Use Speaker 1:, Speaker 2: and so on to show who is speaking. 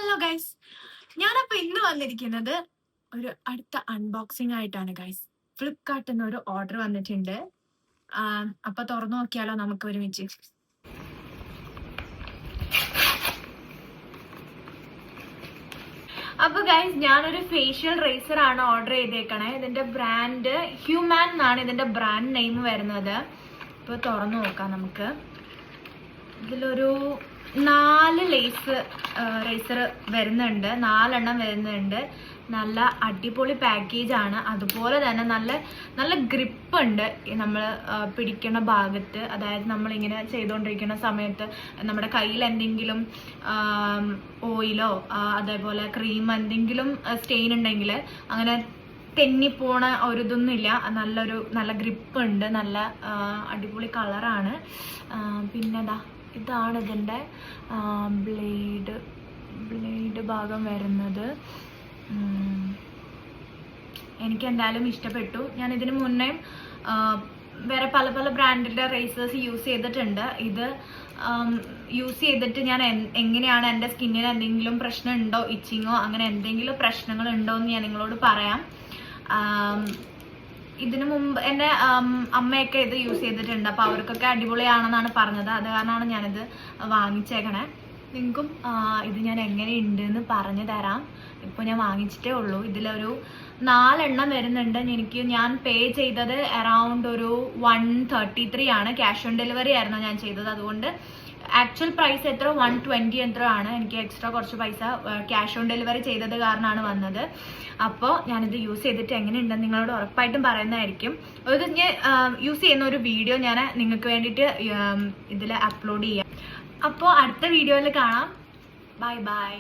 Speaker 1: Hello guys, ഞാനപ്പോ ഇന്ന് വന്നിരിക്കുന്നത് ഒരു അടുത്ത അൺബോക്സിംഗ് ആയിട്ടാണ് ഗൈസ്. ഫ്ലിപ്കാർട്ടിൽ നിന്ന് ഒരു ഓർഡർ വന്നിട്ടുണ്ട്. അപ്പൊ തുറന്നു നോക്കിയാലോ നമുക്ക് ഒരുമിച്ച്. അപ്പൊ ഗൈസ്, ഞാനൊരു ഫേഷ്യൽ റേസർ ആണ് ഓർഡർ ചെയ്തേക്കണേ. ഇതിന്റെ ബ്രാൻഡ് ഹ്യൂമാൻ എന്നാണ് ഇതിന്റെ ബ്രാൻഡ് നെയിം വരുന്നത്. ഇപ്പൊ തുറന്നു നോക്കാം നമുക്ക്. ഇതിലൊരു 4 റേസർ വരുന്നുണ്ട്, 4 എണ്ണം വരുന്നുണ്ട്. നല്ല അടിപൊളി പാക്കേജ് ആണ്. അതുപോലെ തന്നെ നല്ല ഗ്രിപ്പ് ഉണ്ട് നമ്മൾ പിടിക്കുന്ന ഭാഗത്ത്. അതായത് നമ്മളിങ്ങനെ ചെയ്തുകൊണ്ടിരിക്കുന്ന സമയത്ത് നമ്മുടെ കയ്യിൽ എന്തെങ്കിലും ഓയിലോ അതേപോലെ ക്രീം എന്തെങ്കിലും സ്റ്റെയിൻ ഉണ്ടെങ്കിൽ അങ്ങനെ തെന്നിപ്പോണ ഒരു ഇതൊന്നുമില്ല. നല്ല ഗ്രിപ്പ് ഉണ്ട്. നല്ല അടിപൊളി കളറാണ്. പിന്നെ ഇതാണ് ഇതിൻ്റെ ബ്ലേഡ് ഭാഗം വരുന്നത്. എനിക്ക് എന്തായാലും ഇഷ്ടപ്പെട്ടു. ഞാൻ ഇതിന് മുന്നേ വേറെ പല ബ്രാൻഡിൻ്റെ റേസേഴ്സ് യൂസ് ചെയ്തിട്ടുണ്ട്. ഇത് യൂസ് ചെയ്തിട്ട് ഞാൻ എങ്ങനെയാണ് എൻ്റെ സ്കിന്നിന് എന്തെങ്കിലും പ്രശ്നം ഉണ്ടോ, ഇച്ചിങ്ങോ അങ്ങനെ എന്തെങ്കിലും പ്രശ്നങ്ങൾ ഉണ്ടോ എന്ന് ഞാൻ നിങ്ങളോട് പറയാം. ഇതിനു മുമ്പ് എൻ്റെ അമ്മയൊക്കെ ഇത് യൂസ് ചെയ്തിട്ടുണ്ട്. അപ്പോൾ അവർക്കൊക്കെ അടിപൊളിയാണെന്നാണ് പറഞ്ഞത്. അത് കാരണമാണ് ഞാനിത് വാങ്ങിച്ചേക്കണേ. നിങ്ങൾക്കും ഇത് ഞാൻ എങ്ങനെയുണ്ട് എന്ന് പറഞ്ഞു തരാം. ഇപ്പോൾ ഞാൻ വാങ്ങിച്ചിട്ടേ ഉള്ളൂ. ഇതിലൊരു 4 എണ്ണം വരുന്നുണ്ട്. ഞാൻ പേ ചെയ്തത് അറൗണ്ട് ഒരു 133 ആണ്. ക്യാഷ് ഓൺ ഡെലിവറി ആയിരുന്നു ഞാൻ ചെയ്തത്. അതുകൊണ്ട് ആക്ച്വൽ പ്രൈസ് എത്ര 120 എത്ര ആണ്. എനിക്ക് എക്സ്ട്രാ കുറച്ച് പൈസ ക്യാഷ് ഓൺ ഡെലിവറി ചെയ്തത് കാരണമാണ് വന്നത്. അപ്പോൾ ഞാനിത് യൂസ് ചെയ്തിട്ട് എങ്ങനെയുണ്ടെന്ന് നിങ്ങളോട് ഉറപ്പായിട്ടും പറയുന്നതായിരിക്കും. ഇത് ഞാൻ യൂസ് ചെയ്യുന്ന ഒരു വീഡിയോ ഞാൻ നിങ്ങൾക്ക് വേണ്ടിയിട്ട് ഇതിൽ അപ്ലോഡ് ചെയ്യാം. അപ്പോൾ അടുത്ത വീഡിയോയിൽ കാണാം. ബൈ.